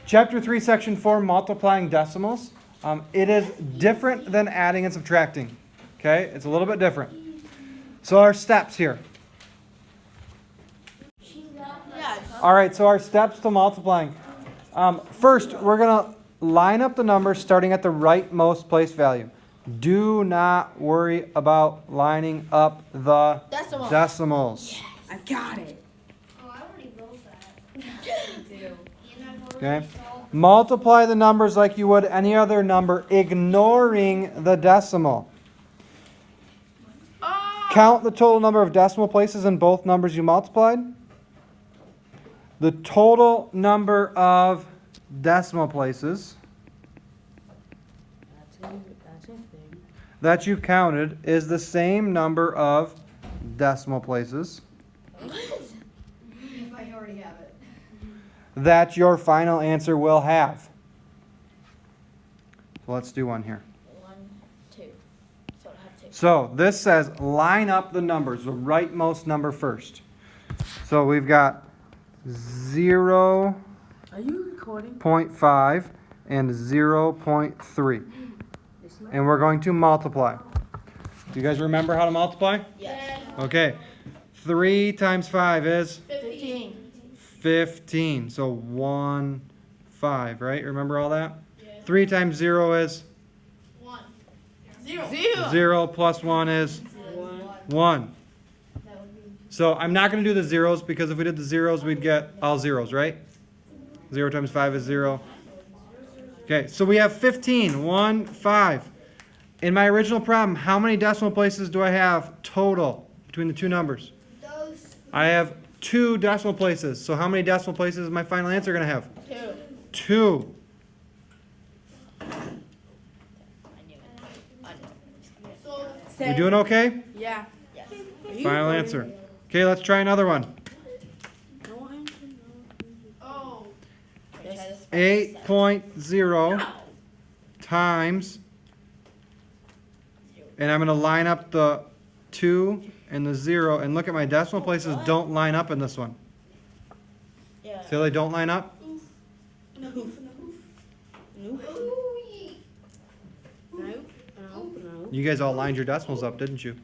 Chapter 3, Section 4, multiplying decimals. It is different than adding and subtracting. Okay, it's a little bit different. So our steps here. All right, so our steps to multiplying. First, we're going to line up the numbers starting at the rightmost place value. Do not worry about lining up the decimals. Yes, I got it. Oh, I already wrote that. Okay. Multiply the numbers like you would any other number, ignoring the decimal. Count the total number of decimal places in both numbers you multiplied. The total number of decimal places that you counted is the same number of decimal places If I already have it. that your final answer will have. So let's do one here. 1, 2. So I have 2. So this says line up the numbers, the rightmost number first. So we've got 0.5 Are you recording? and 0.3. And we're going to multiply. Do you guys remember how to multiply? Yes. Okay. 3 times 5 is 15. 15. So 1, 5, right? Remember all that? 3 times 0 is 1. 0 plus 1 is 1. So I'm not going to do the zeros because if we did the zeros, we'd get all zeros, right? 0 times 5 is 0. Okay, so we have 15. 1, 5. In my original problem, how many decimal places do I have total between the two numbers? I have 2 decimal places. So how many decimal places is my final answer going to have? 2. We doing okay? Yeah. Final answer. Okay, let's try another one. Oh. 8.0 times, and I'm going to line up the 2 and the 0, and look at my decimal places don't line up in this one. Yeah. See how they don't line up? You guys all lined your decimals up, didn't you?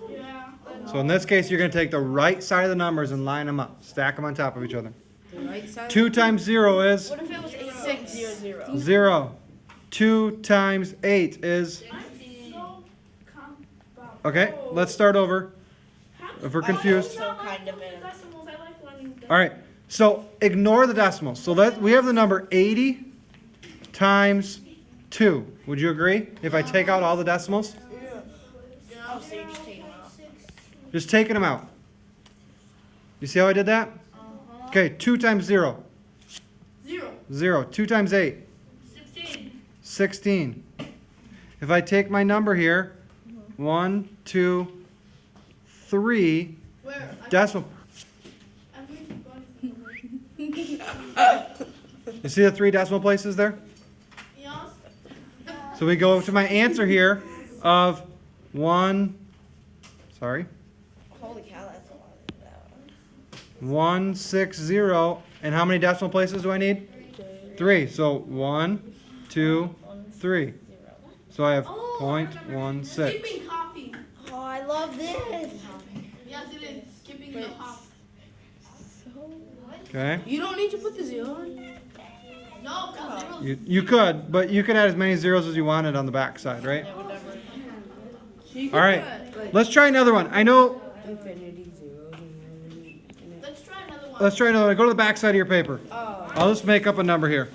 Yeah. So in this case, you're going to take the right side of the numbers and line them up. Stack them on top of each other. The right side? 2 times 0 is What if it was 6 0 0? 0. 2 times 8 is... Okay, let's start over. If we're confused. So kind of in. All right, so ignore the decimals. So we have the number 80 times 2. Would you agree if I take out all the decimals? Oh, so you just take them out. Just taking them out. You see how I did that? Okay, 2 times 0. 0. 2 times 8. 16. If I take my number here, 1, 2, 3, decimal. You see the 3 decimal places there? So we go to my answer here of 1, sorry, Holy cow, that's a lot of that 160. And how many decimal places do I need? 3. So 1, 2, 3. So I have 0.16. Skipping hopping. Oh, I love this. Yes, it is. Skipping the hop. Okay. You don't need to put the 0 in. No, because zeros. You could, but you could add as many zeros as you wanted on the back side, right? All right. Let's try another one. I know. Infinity 0. Let's try another one. Let's try another one. Go to the back side of your paper. Oh. I'll just make up a number here.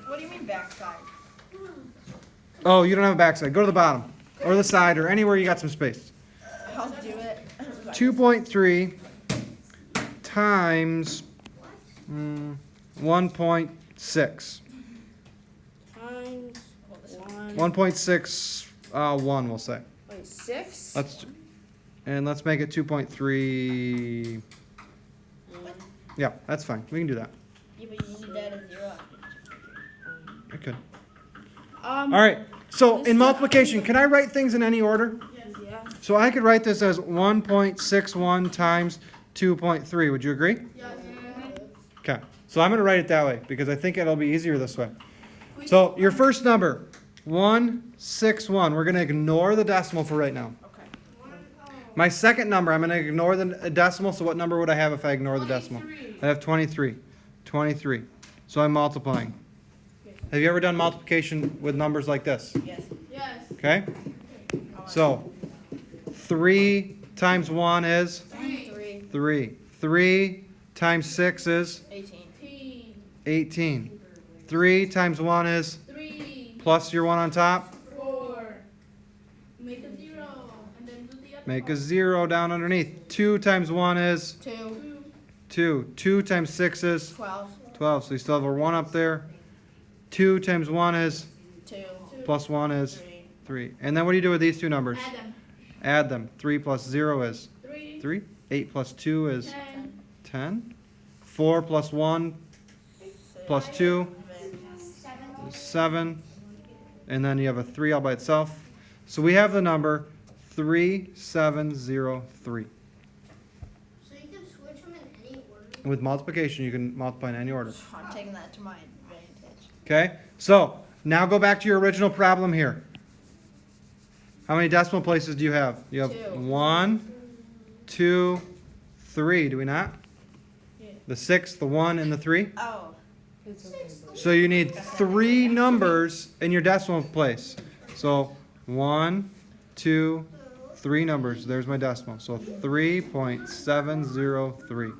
What do you mean backside? Oh, you don't have a back side. Go to the bottom or the side or anywhere you got some space. I'll do it. 2.3 times 1.6. Times 1. 1.61, we'll say. Wait, 6? Let's make it 2.3. Yeah, that's fine. We can do that. Yeah, but you need that as 0. I could. All right. So in multiplication, can I write things in any order? Yeah. So I could write this as 1.61 times 2.3. Would you agree? Yes. Okay. So I'm going to write it that way because I think it'll be easier this way. So your first number, 161. We're going to ignore the decimal for right now. Okay. My second number, I'm going to ignore the decimal. So what number would I have if I ignore the decimal? I have 23. 23. So I'm multiplying. Have you ever done multiplication with numbers like this? Yes. Yes. Okay? So 3 times 1 is 3. 3. 3 times 6 is 18. 18. 3 times 1 is 3. plus your 1 on top. 4. Make a 0. And then do the other Make a part. 0 down underneath. 2 times 1 is 2. 2. 2 times 6 is 12. 12. So you still have a 1 up there. 2 times 1 is 2. plus 1 is 3. 3. And then what do you do with these two numbers? Add them. Add them. 3 plus 0 is 3. 3. 8 plus 2 is 10. 10. 4 plus 1 plus 2 7. is 7. And then you have a 3 all by itself. So we have the number 3703. So you can switch them in any order. With multiplication, you can multiply in any order. I'm taking that to my advantage. Okay? So now go back to your original problem here. How many decimal places do you have? You have 2. 1, 2, 3. Do we not? Yeah. The 6, the 1, and the 3. Oh. So you need 3 numbers in your decimal place. So 1, 2, 3 numbers. There's my decimal. So 3.703.